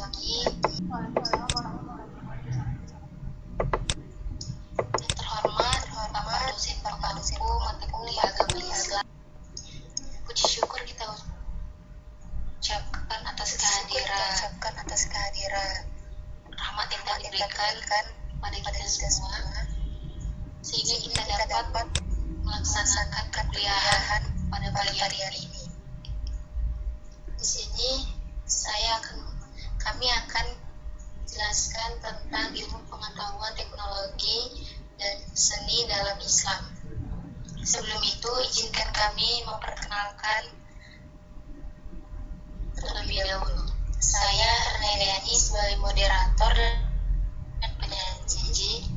Terhormat Bapak dosen fakultasku mata kuliah agama Islam. Puji syukur kita ucapkan atas kehadiran rahmat yang telah diberikan pada kita semua, sehingga kita dapat melaksanakan perkuliahan pada pagi hari ini. Di sini kami akan jelaskan tentang ilmu pengetahuan teknologi dan seni dalam Islam. Sebelum itu, izinkan kami memperkenalkan terlebih dahulu. Saya Renayani sebagai moderator dan penyaji.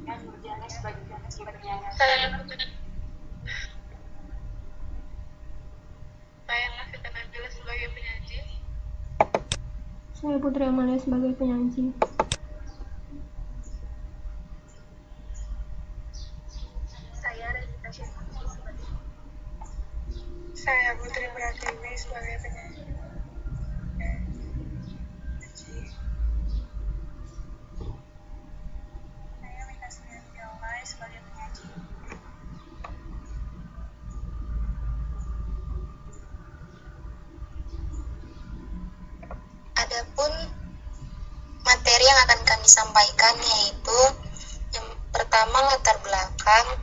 Saya Nurjana sebagai penyanyi. Saya Putri Amalia sebagai penyanyi. Saya Putri Pratiwi sebagai penyanyi. Saya Mita Sulianti sebagai penyanyi. Adapun materi yang akan kami sampaikan yaitu yang pertama latar belakang,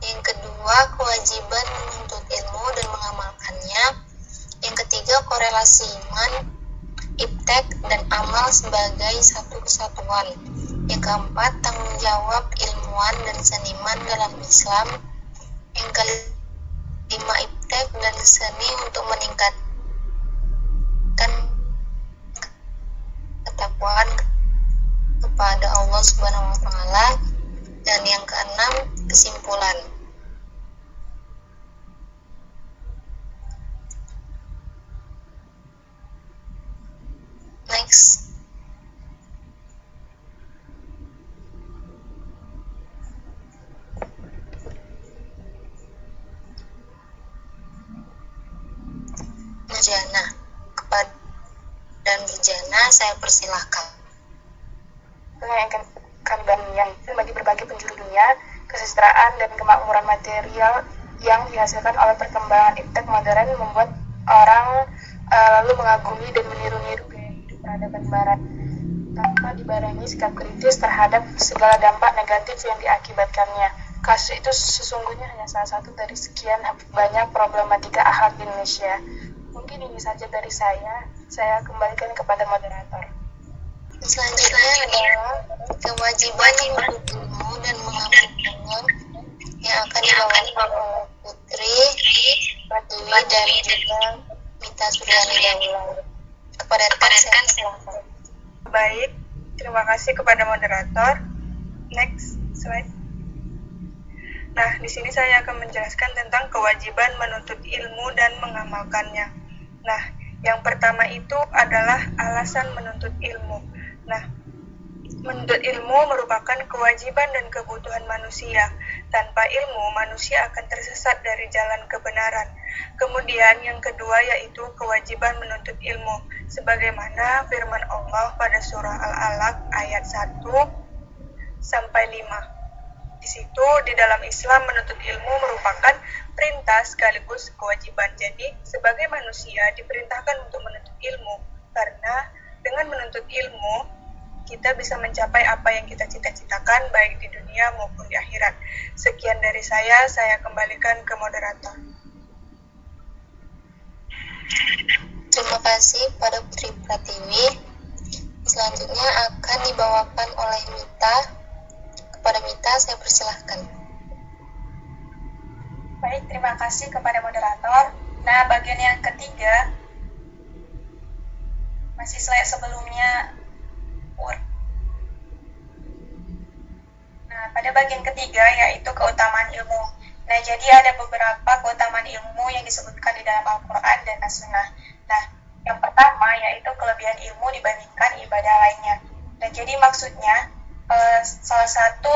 yang kedua kewajiban menuntut ilmu dan mengamalkannya, yang ketiga korelasi iman, iptek dan amal sebagai satu kesatuan, yang keempat tanggung jawab ilmuwan dan seniman dalam Islam, yang kelima iptek dan seni untuk meningkatkan ketakwaan kepada Allah Subhanahu wa taala, dan yang keenam kesimpulan. Next. Nurjana, kepada Nurjana saya persilahkan. Yang akan kami bangun bagi berbagai penjuru dunia, kesejahteraan dan kemakmuran material yang dihasilkan oleh perkembangan iptek modern membuat orang lalu mengagumi dan meniru-niru gaya hidup peradaban barat tanpa dibarengi sikap kritis terhadap segala dampak negatif yang diakibatkannya. Kasus itu sesungguhnya hanya salah satu dari sekian banyak problematika akhlak di Indonesia. Mungkin ini saja dari saya kembalikan kepada moderator. Selanjutnya adalah kewajiban menuntut ilmu dan mengamalkannya yang akan dibawakan oleh Putri Pratiwi dan juga Mita Suryani Daula. Kepada rekan silakan. Baik, terima kasih kepada moderator. Next slide. Nah, di sini saya akan menjelaskan tentang kewajiban menuntut ilmu dan mengamalkannya. Nah, yang pertama itu adalah alasan menuntut ilmu. Nah, menuntut ilmu merupakan kewajiban dan kebutuhan manusia. Tanpa ilmu, manusia akan tersesat dari jalan kebenaran. Kemudian yang kedua yaitu kewajiban menuntut ilmu. Sebagaimana firman Allah pada surah Al-Alaq ayat 1 sampai 5. Di situ di dalam Islam menuntut ilmu merupakan perintah sekaligus kewajiban. Jadi sebagai manusia diperintahkan untuk menuntut ilmu karena dengan menuntut ilmu kita bisa mencapai apa yang kita cita-citakan baik di dunia maupun di akhirat. Sekian dari saya kembalikan ke moderator. Terima kasih pada Putri Pratiwi. Selanjutnya akan dibawakan oleh Mita. Kepada Mita saya persilahkan. Baik, terima kasih kepada moderator. Nah, bagian yang ketiga masih slide sebelumnya. Nah, pada bagian ketiga yaitu keutamaan ilmu. Nah, jadi ada beberapa keutamaan ilmu yang disebutkan di dalam Al-Quran dan As-Sunnah. Nah, yang pertama yaitu kelebihan ilmu dibandingkan ibadah lainnya. Nah, jadi maksudnya salah satu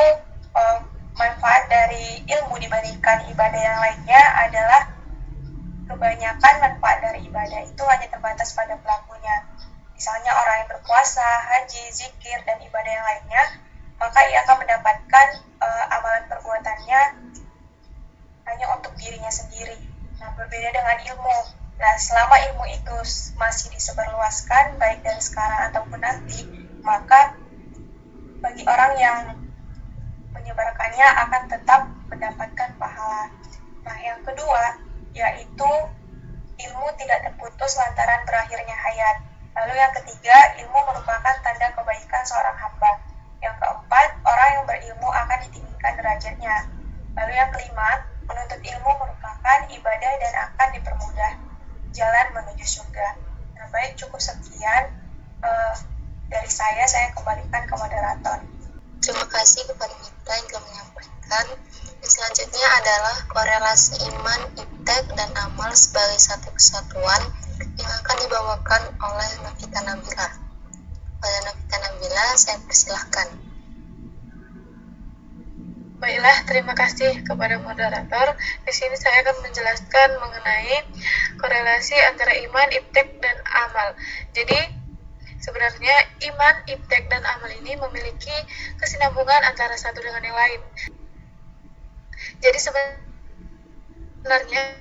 manfaat dari ilmu dibandingkan ibadah yang lainnya adalah kebanyakan manfaat dari ibadah itu hanya terbatas pada pelakunya. Misalnya orang yang berpuasa, haji, zikir, dan ibadah yang lainnya, maka ia akan mendapatkan amalan perbuatannya hanya untuk dirinya sendiri. Nah, berbeda dengan ilmu. Nah, selama ilmu itu masih disebarluaskan, baik dari sekarang ataupun nanti, maka bagi orang yang menyebarkannya akan tetap mendapatkan pahala. Nah, yang kedua, yaitu ilmu tidak terputus lantaran berakhirnya hayat. Lalu yang ketiga, ilmu merupakan tanda kebaikan seorang hamba. Yang keempat, orang yang berilmu akan ditinggikan derajatnya. Lalu yang kelima, menuntut ilmu merupakan ibadah dan akan dipermudah jalan menuju surga. Nah, baik, cukup sekian dari saya kembalikan ke moderator. Terima kasih kepada Mita yang telah menyampaikan. Dan selanjutnya adalah korelasi iman, iptek, dan amal sebagai satu kesatuan yang akan dibawakan oleh Novita Nabila. Pada Novita Nabila, saya persilahkan. Baiklah, terima kasih kepada moderator. Di sini saya akan menjelaskan mengenai korelasi antara iman, iptek, dan amal. Jadi, sebenarnya iman, iptek, dan amal ini memiliki kesinambungan antara satu dengan yang lain. Jadi sebenarnya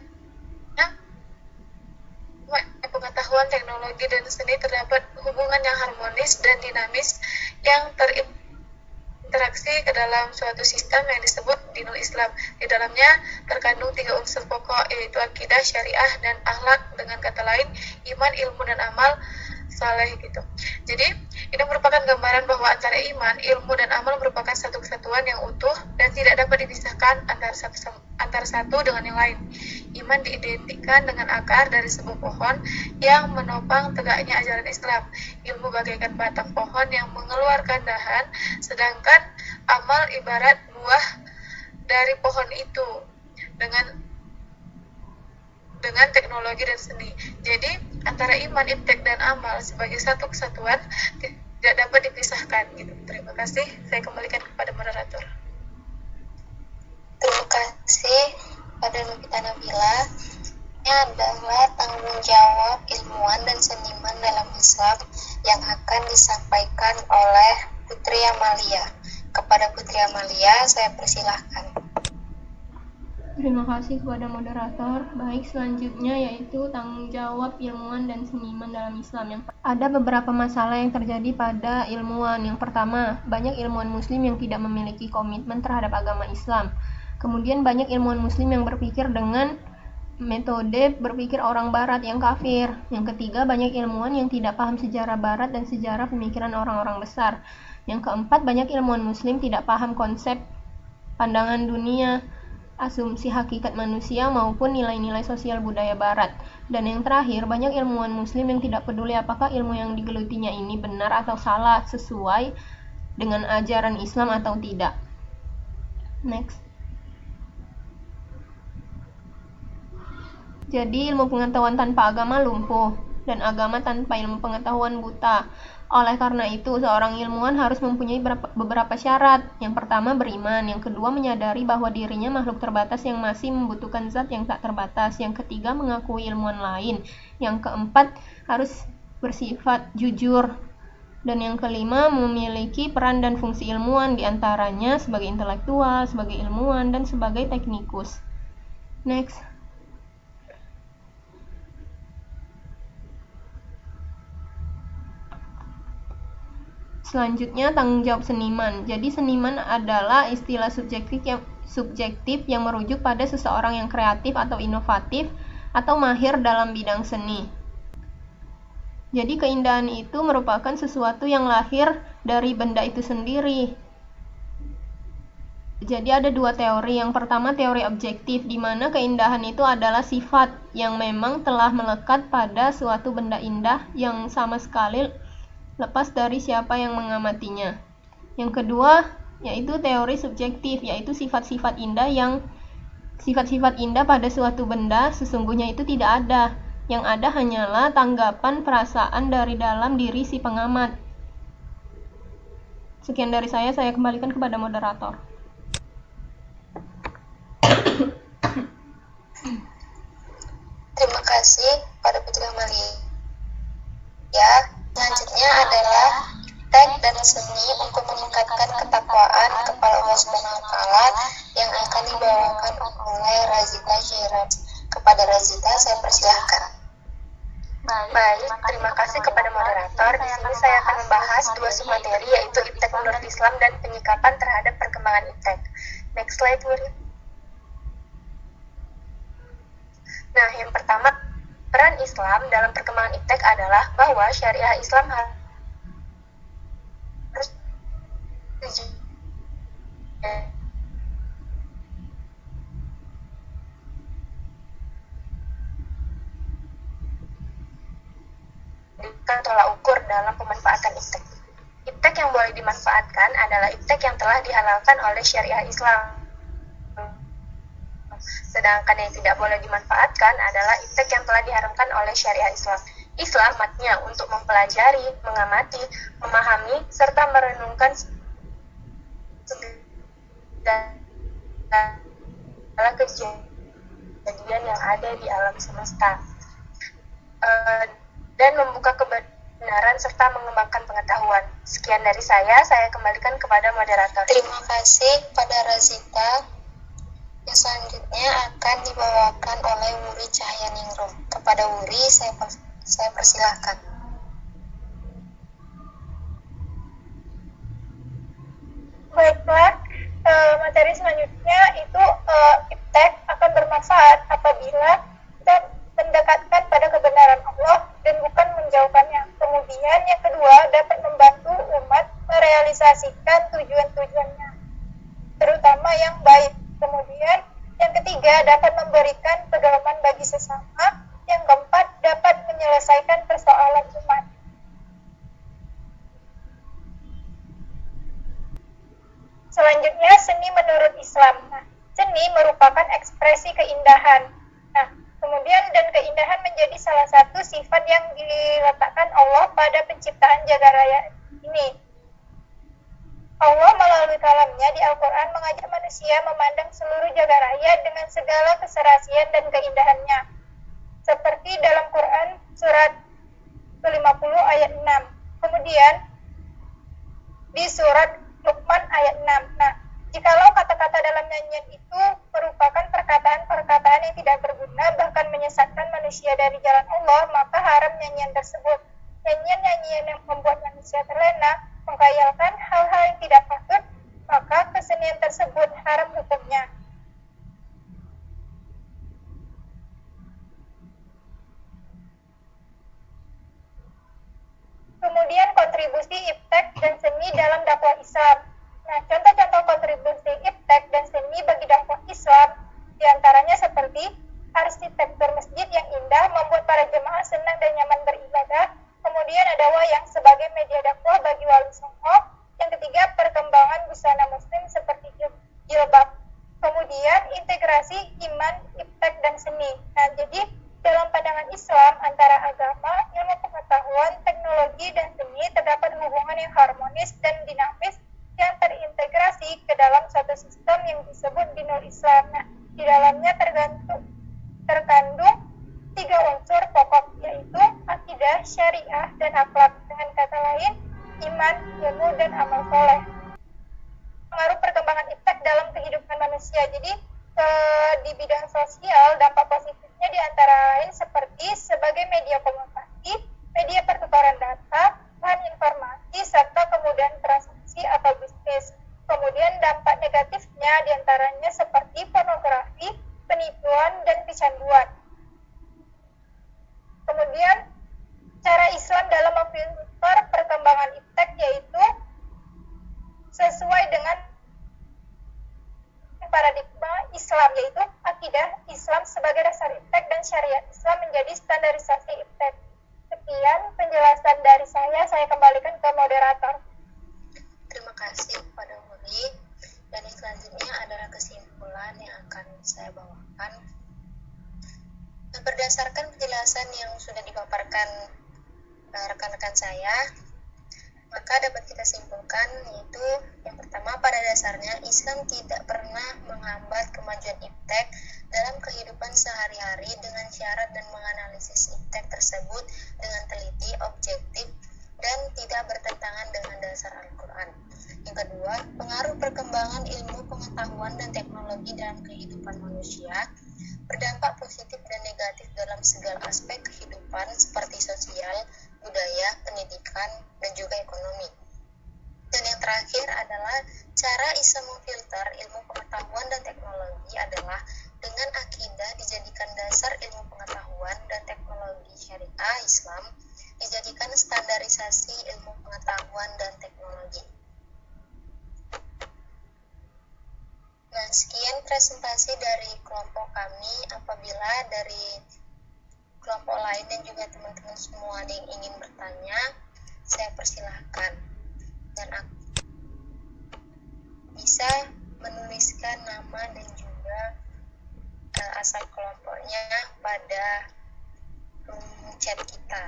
pengetahuan, teknologi, dan seni terdapat hubungan yang harmonis dan dinamis yang terinteraksi ke dalam suatu sistem yang disebut dinul Islam. Di dalamnya terkandung 3 unsur pokok, yaitu akidah, syariah, dan akhlak. Dengan kata lain, iman, ilmu, dan amal saleh gitu. Jadi ini merupakan gambaran bahwa antara iman, ilmu, dan amal merupakan satu kesatuan yang utuh dan tidak dapat dipisahkan antara satu dengan yang lain. Iman diidentikan dengan akar dari sebuah pohon yang menopang tegaknya ajaran Islam. Ilmu bagaikan batang pohon yang mengeluarkan dahan, sedangkan amal ibarat buah dari pohon itu dengan teknologi dan seni. Jadi antara iman, iptek, dan amal sebagai satu kesatuan tidak dapat dipisahkan gitu. Terima kasih. Saya kembalikan kepada moderator. Terima kasih pada Novita Nabila. Ini adalah tanggung jawab ilmuwan dan seniman dalam Islam yang akan disampaikan oleh Putri Amalia. Kepada Putri Amalia, saya persilahkan. Terima kasih kepada moderator. Baik, selanjutnya yaitu tanggung jawab ilmuwan dan seniman dalam Islam. Ada beberapa masalah yang terjadi pada ilmuwan. Yang pertama, banyak ilmuwan muslim yang tidak memiliki komitmen terhadap agama Islam. Kemudian banyak ilmuwan muslim yang berpikir dengan metode berpikir orang barat yang kafir. Yang ketiga, banyak ilmuwan yang tidak paham sejarah barat dan sejarah pemikiran orang-orang besar. Yang keempat, banyak ilmuwan muslim tidak paham konsep pandangan dunia, asumsi hakikat manusia maupun nilai-nilai sosial budaya barat. Dan yang terakhir, banyak ilmuwan muslim yang tidak peduli apakah ilmu yang digelutinya ini benar atau salah, sesuai dengan ajaran Islam atau tidak. Next. Jadi ilmu pengetahuan tanpa agama lumpuh dan agama tanpa ilmu pengetahuan buta. Oleh karena itu, seorang ilmuwan harus mempunyai beberapa syarat. Yang pertama, beriman. Yang kedua, menyadari bahwa dirinya makhluk terbatas yang masih membutuhkan zat yang tak terbatas. Yang ketiga, mengakui ilmuwan lain. Yang keempat, harus bersifat jujur. Dan yang kelima, memiliki peran dan fungsi ilmuwan, diantaranya sebagai intelektual, sebagai ilmuwan, dan sebagai teknikus. Next. Selanjutnya, tanggung jawab seniman. Jadi seniman adalah istilah subjektif yang merujuk pada seseorang yang kreatif atau inovatif atau mahir dalam bidang seni. Jadi keindahan itu merupakan sesuatu yang lahir dari benda itu sendiri. Jadi ada dua teori. Yang pertama, teori objektif, di mana keindahan itu adalah sifat yang memang telah melekat pada suatu benda indah yang sama sekali lepas dari siapa yang mengamatinya. Yang kedua, yaitu teori subjektif, yaitu sifat-sifat indah pada suatu benda sesungguhnya itu tidak ada. Yang ada hanyalah tanggapan perasaan dari dalam diri si pengamat. Sekian dari saya kembalikan kepada moderator. Terima kasih pada Putri Amalia. Selanjutnya adalah iptek dan seni untuk meningkatkan ketakwaan kepada Allah Subhanahu wa taala yang akan dibawakan oleh Razita Syairan. Kepada Razita saya persilahkan. Baik, terima kasih kepada moderator. Di sini saya akan membahas dua submateri, yaitu iptek menurut Islam dan penyikapan terhadap perkembangan iptek. Next slide, Wuri. Nah, yang pertama, peran Islam dalam perkembangan iptek adalah bahwa syariah Islam harus dijadikan tolak ukur dalam pemanfaatan iptek. Iptek yang boleh dimanfaatkan adalah iptek yang telah dihalalkan oleh syariah Islam. Sedangkan yang tidak boleh dimanfaatkan adalah iptek yang telah diharamkan oleh syariah Islam. Islam matnya untuk mempelajari, mengamati, memahami, serta merenungkan segala kejadian yang ada di alam semesta, dan membuka kebenaran serta mengembangkan pengetahuan. Sekian dari saya kembalikan kepada moderator. Terima kasih pada Razita. Yang selanjutnya akan dibawakan oleh Wuri Cahyaningrum. Kepada Wuri saya persilahkan. Baiklah, materi selanjutnya itu iptek akan bermanfaat apabila kita mendekatkan pada kebenaran Allah dan bukan menjauhkannya. Kemudian yang kedua, dapat membantu umat merealisasikan tujuan-tujuannya, terutama yang baik. Kemudian yang ketiga, dapat memberikan pedoman bagi sesama. Yang keempat, dapat menyelesaikan persoalan umat. Selanjutnya, seni menurut Islam. Nah, seni merupakan ekspresi keindahan. Nah, kemudian dan keindahan menjadi salah satu sifat yang diletakkan Allah pada penciptaan jagat raya ini. Allah melalui kalamnya di Al-Quran mengajak manusia memandang seluruh jagat raya dengan segala keserasian dan keindahannya. Seperti dalam Quran surat ke-50 ayat 6. Kemudian di surat Luqman ayat 6. Nah, jikalau kata-kata dalam nyanyian itu merupakan perkataan-perkataan yang tidak berguna bahkan menyesatkan manusia dari jalan Allah, maka haram nyanyian tersebut. Nyanyian-nyanyian yang membuat manusia terlena, menghayalkan hal-hal yang tidak patut, maka kesenian tersebut haram hukumnya. Kemudian kontribusi iptek dan seni dalam dakwah Islam. Nah, contoh-contoh kontribusi iptek dan seni bagi dakwah Islam diantaranya seperti arsitektur masjid yang indah membuat para jemaah senang dan nyaman beribadah. Kemudian ada wayang sebagai media dakwah bagi wali songo. Yang ketiga, perkembangan busana muslim seperti jilbab. Kemudian integrasi iman, iptek dan seni. Nah, jadi dalam pandangan Islam antara agama, ilmu pengetahuan, teknologi dan seni terdapat hubungan yang harmonis dan dinamis yang terintegrasi ke dalam suatu sistem yang disebut dinul Islam. Nah, di dalamnya terkandung 3 unsur pokok, yaitu akidah, syariah, dan akhlak. Dengan kata lain, iman, ilmu, dan amal soleh. Pengaruh perkembangan iptek dalam kehidupan manusia. Jadi, di bidang sosial, dampak positifnya diantara lain seperti sebagai media komunikasi, media pertukaran data, bahan informasi, serta kemudahan transaksi atau bisnis. Kemudian dampak negatifnya diantaranya seperti pornografi, penipuan, dan kecanduan. Kemudian cara Islam dalam memfilter perkembangan iptek yaitu sesuai dengan paradigma Islam, yaitu akidah Islam sebagai dasar iptek dan syariat Islam menjadi standarisasi iptek. Sekian penjelasan dari saya kembalikan ke moderator. Terima kasih kepada Wuri. Dan yang selanjutnya adalah kesimpulan yang akan saya bawakan. Berdasarkan penjelasan yang sudah dipaparkan rekan-rekan saya, Maka dapat kita simpulkan yaitu yang pertama, pada dasarnya Islam tidak pernah menghambat kemajuan iptek dalam kehidupan sehari-hari dengan syarat dan menganalisis iptek tersebut dengan teliti, objektif, dan tidak bertentangan dengan dasar Al-Quran. Yang kedua, pengaruh perkembangan ilmu pengetahuan dan teknologi dalam kehidupan manusia berdampak positif dan negatif dalam segala aspek kehidupan seperti sosial, budaya, pendidikan, dan juga ekonomi. Dan yang terakhir adalah cara Islam memfilter ilmu pengetahuan dan teknologi adalah dengan akidah dijadikan dasar ilmu pengetahuan dan teknologi syariah Islam dijadikan standarisasi ilmu pengetahuan dan teknologi. Nah, sekian presentasi dari kelompok kami. Apabila dari kelompok lain dan juga teman-teman semua ada yang ingin bertanya, saya persilahkan. Dan aku bisa menuliskan nama dan juga asal kelompoknya pada chat kita.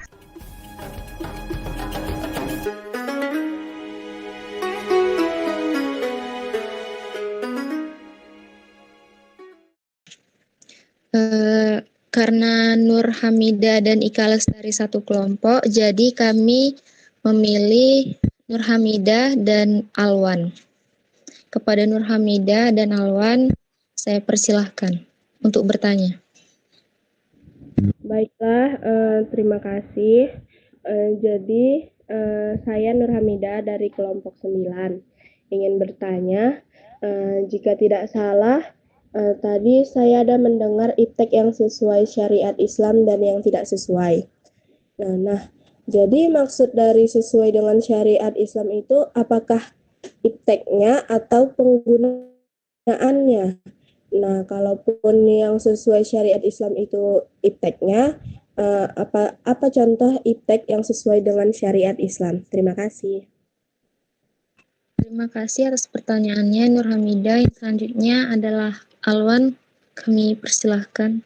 Karena Nur Hamida dan Ika Lestari satu kelompok, jadi kami memilih Nur Hamida dan Alwan. Kepada Nur Hamida dan Alwan, saya persilahkan untuk bertanya. Baiklah, terima kasih. Jadi, saya Nur Hamida dari kelompok 9. Ingin bertanya, jika tidak salah, tadi saya ada mendengar iptek yang sesuai syariat Islam dan yang tidak sesuai. Nah, jadi maksud dari sesuai dengan syariat Islam itu apakah ipteknya atau penggunaannya? Nah, kalaupun yang sesuai syariat Islam itu ipteknya, apa contoh iptek yang sesuai dengan syariat Islam? Terima kasih. Terima kasih atas pertanyaannya, Nur Hamida. Yang selanjutnya adalah Alwan, kami persilahkan.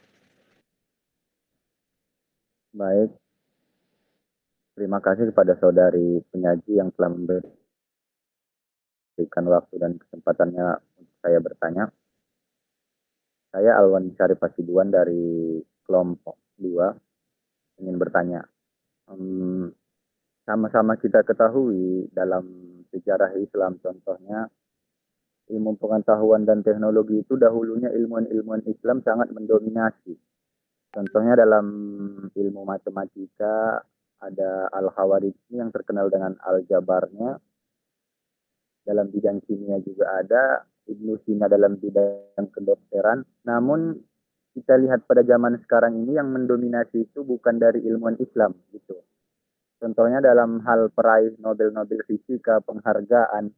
Baik, terima kasih kepada saudari penyaji yang telah memberikan waktu dan kesempatannya untuk saya bertanya. Saya Alwan Syarif Hasibuan dari kelompok 2 ingin bertanya. Sama-sama kita ketahui dalam sejarah Islam, contohnya ilmu pengetahuan dan teknologi itu dahulunya ilmuwan-ilmuwan Islam sangat mendominasi. Contohnya dalam ilmu matematika ada Al-Khawarizmi yang terkenal dengan Al-Jabarnya. Dalam bidang kimia juga ada Ibnu Sina dalam bidang kedokteran. Namun kita lihat pada zaman sekarang ini yang mendominasi itu bukan dari ilmuwan Islam gitu. Contohnya dalam hal peraih Nobel fisika, penghargaan,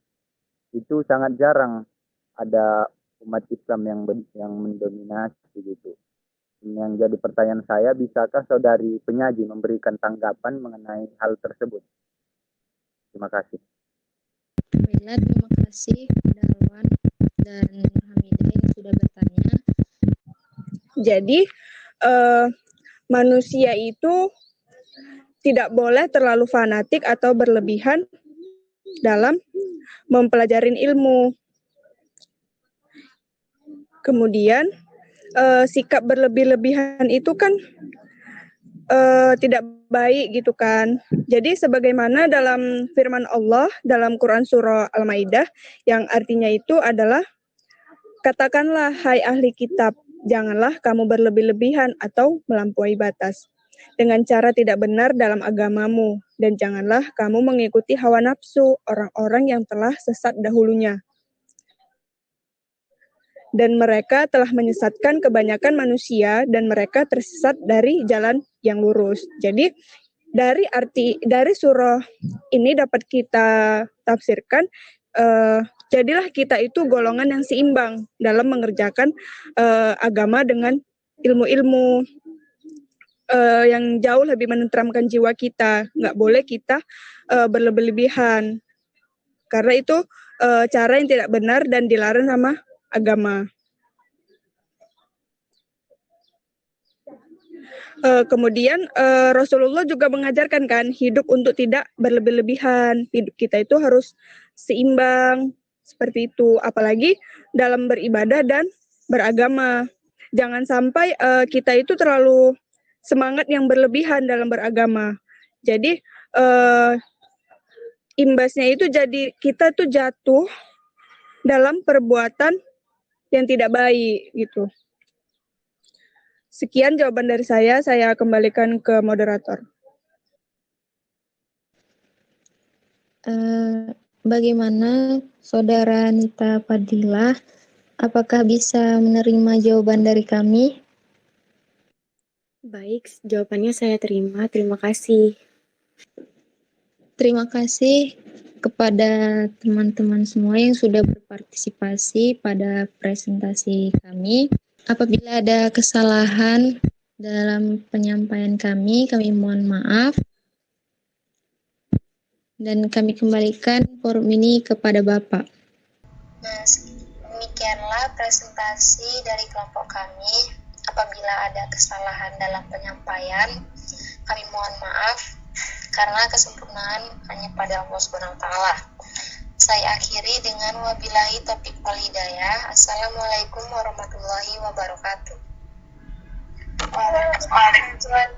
itu sangat jarang ada umat Islam yang mendominasi gitu. Yang jadi pertanyaan saya, bisakah saudari penyaji memberikan tanggapan mengenai hal tersebut? Terima kasih. Baiklah, terima kasih kepada Alwan dan Nur Hamida yang sudah bertanya. Jadi manusia itu tidak boleh terlalu fanatik atau berlebihan dalam mempelajari ilmu. Kemudian sikap berlebih-lebihan itu kan tidak baik gitu kan. Jadi sebagaimana dalam firman Allah dalam Quran surah Al-Maidah yang artinya itu adalah, katakanlah hai ahli kitab, janganlah kamu berlebih-lebihan atau melampaui batas dengan cara tidak benar dalam agamamu, dan janganlah kamu mengikuti hawa nafsu orang-orang yang telah sesat dahulunya. Dan mereka telah menyesatkan kebanyakan manusia dan mereka tersesat dari jalan yang lurus. Jadi dari surah ini dapat kita tafsirkan, jadilah kita itu golongan yang seimbang dalam mengerjakan agama dengan ilmu-ilmu yang jauh lebih menenteramkan jiwa kita. Nggak boleh kita berlebih-lebihan, karena itu cara yang tidak benar dan dilarang sama agama. Kemudian Rasulullah juga mengajarkan kan hidup untuk tidak berlebih-lebihan. Hidup kita itu harus seimbang seperti itu. Apalagi dalam beribadah dan beragama. Jangan sampai kita itu terlalu semangat yang berlebihan dalam beragama. Jadi imbasnya itu jadi kita tuh jatuh dalam perbuatan yang tidak baik gitu. Sekian jawaban dari saya kembalikan ke moderator. Bagaimana Saudara Nita Fadilah? Apakah bisa menerima jawaban dari kami? Baik, jawabannya saya terima. Terima kasih. Terima kasih kepada teman-teman semua yang sudah berpartisipasi pada presentasi kami. Apabila ada kesalahan dalam penyampaian kami mohon maaf. Dan kami kembalikan forum ini kepada Bapak. Nah, demikianlah presentasi dari kelompok kami. Apabila ada kesalahan dalam penyampaian, kami mohon maaf karena kesempurnaan hanya pada Allah SWT. Saya akhiri dengan wabillahi taufiq wal hidayah. Assalamualaikum warahmatullahi wabarakatuh. Waalaikumsalam.